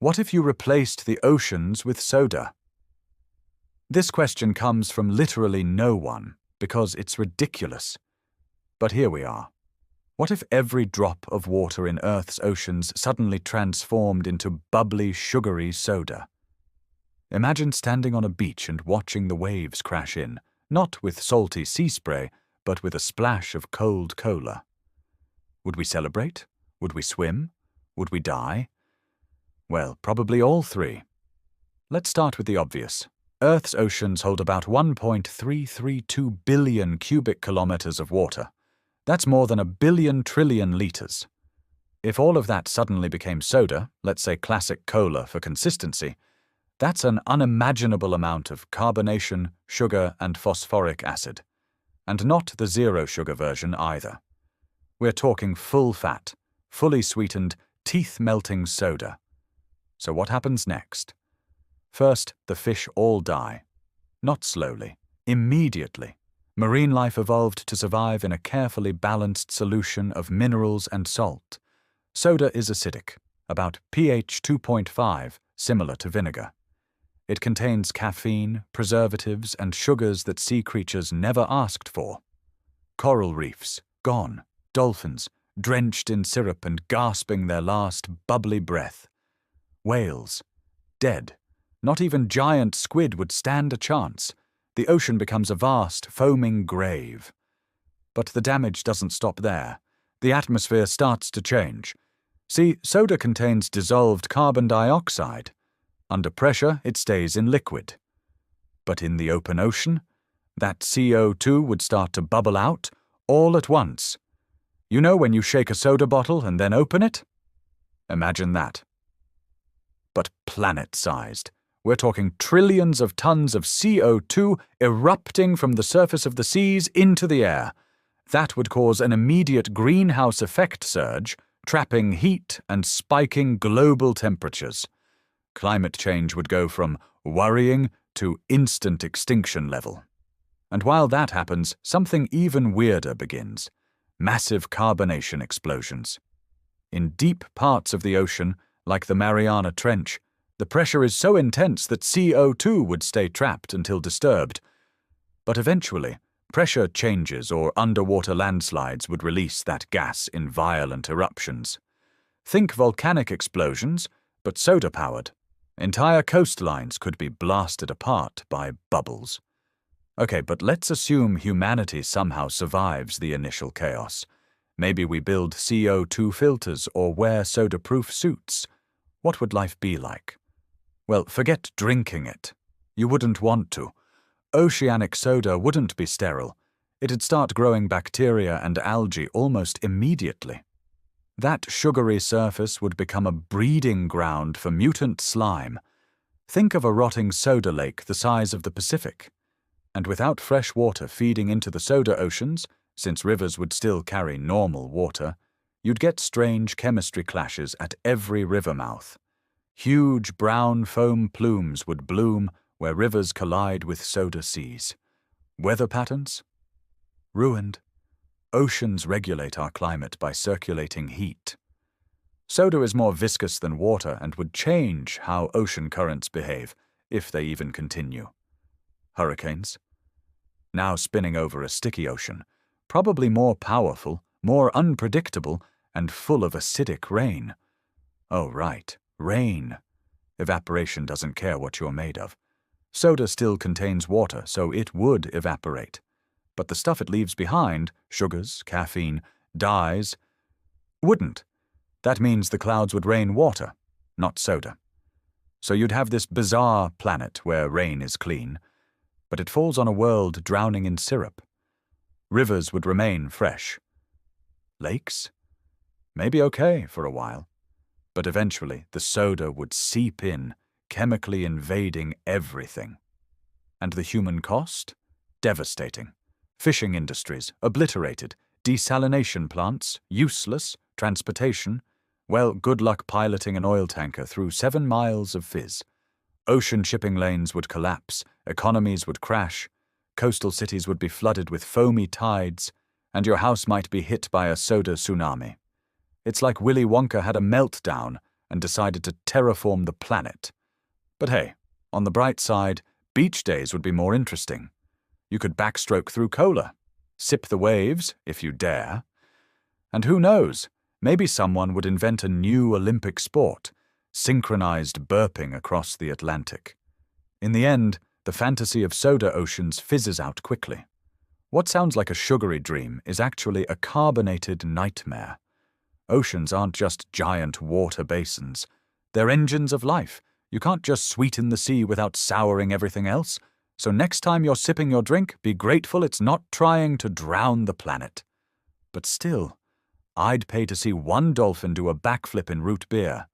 What if you replaced the oceans with soda? This question comes from literally no one, because it's ridiculous. But here we are. What if every drop of water in Earth's oceans suddenly transformed into bubbly, sugary soda? Imagine standing on a beach and watching the waves crash in, not with salty sea spray, but with a splash of cold cola. Would we celebrate? Would we swim? Would we die? Well, probably all three. Let's start with the obvious. Earth's oceans hold about 1.332 billion cubic kilometers of water. That's more than 1 billion trillion liters. If all of that suddenly became soda, let's say classic cola for consistency, that's an unimaginable amount of carbonation, sugar, and phosphoric acid. And not the zero sugar version either. We're talking full fat, fully sweetened, teeth-melting soda. So what happens next? First, the fish all die. Not slowly, immediately. Marine life evolved to survive in a carefully balanced solution of minerals and salt. Soda is acidic, about pH 2.5, similar to vinegar. It contains caffeine, preservatives, and sugars that sea creatures never asked for. Coral reefs, gone. Dolphins, drenched in syrup and gasping their last bubbly breath. Whales, dead. Not even giant squid would stand a chance. The ocean becomes a vast, foaming grave. But the damage doesn't stop there. The atmosphere starts to change. See, soda contains dissolved carbon dioxide. Under pressure, it stays in liquid. But in the open ocean, that CO2 would start to bubble out all at once. You know when you shake a soda bottle and then open it? Imagine that. But planet-sized. We're talking trillions of tons of CO2 erupting from the surface of the seas into the air. That would cause an immediate greenhouse effect surge, trapping heat and spiking global temperatures. Climate change would go from worrying to instant extinction level. And while that happens, something even weirder begins. Massive carbonation explosions. In deep parts of the ocean, like the Mariana Trench, the pressure is so intense that CO2 would stay trapped until disturbed. But eventually, pressure changes or underwater landslides would release that gas in violent eruptions. Think volcanic explosions, but soda-powered. Entire coastlines could be blasted apart by bubbles. Okay, but let's assume humanity somehow survives the initial chaos. Maybe we build CO2 filters or wear soda-proof suits. What would life be like? Well, forget drinking it. You wouldn't want to. Oceanic soda wouldn't be sterile. It'd start growing bacteria and algae almost immediately. That sugary surface would become a breeding ground for mutant slime. Think of a rotting soda lake the size of the Pacific. And without fresh water feeding into the soda oceans, since rivers would still carry normal water, you'd get strange chemistry clashes at every river mouth. Huge brown foam plumes would bloom where rivers collide with soda seas. Weather patterns? Ruined. Oceans regulate our climate by circulating heat. Soda is more viscous than water and would change how ocean currents behave, if they even continue. Hurricanes? Now spinning over a sticky ocean, probably more powerful, more unpredictable, and full of acidic rain. Oh, right, rain. Evaporation doesn't care what you're made of. Soda still contains water, so it would evaporate. But the stuff it leaves behind, sugars, caffeine, dyes, wouldn't. That means the clouds would rain water, not soda. So you'd have this bizarre planet where rain is clean, but it falls on a world drowning in syrup. Rivers would remain fresh. Lakes? Maybe okay for a while. But eventually the soda would seep in, chemically invading everything. And the human cost? Devastating. Fishing industries, obliterated. Desalination plants, useless. Transportation, well, good luck piloting an oil tanker through 7 miles of fizz. Ocean shipping lanes would collapse, economies would crash, coastal cities would be flooded with foamy tides, and your house might be hit by a soda tsunami. It's like Willy Wonka had a meltdown, and decided to terraform the planet. But hey, on the bright side, beach days would be more interesting. You could backstroke through cola, sip the waves, if you dare. And who knows, maybe someone would invent a new Olympic sport, synchronized burping across the Atlantic. In the end, the fantasy of soda oceans fizzes out quickly. What sounds like a sugary dream is actually a carbonated nightmare. Oceans aren't just giant water basins. They're engines of life. You can't just sweeten the sea without souring everything else. So next time you're sipping your drink, be grateful it's not trying to drown the planet. But still, I'd pay to see one dolphin do a backflip in root beer.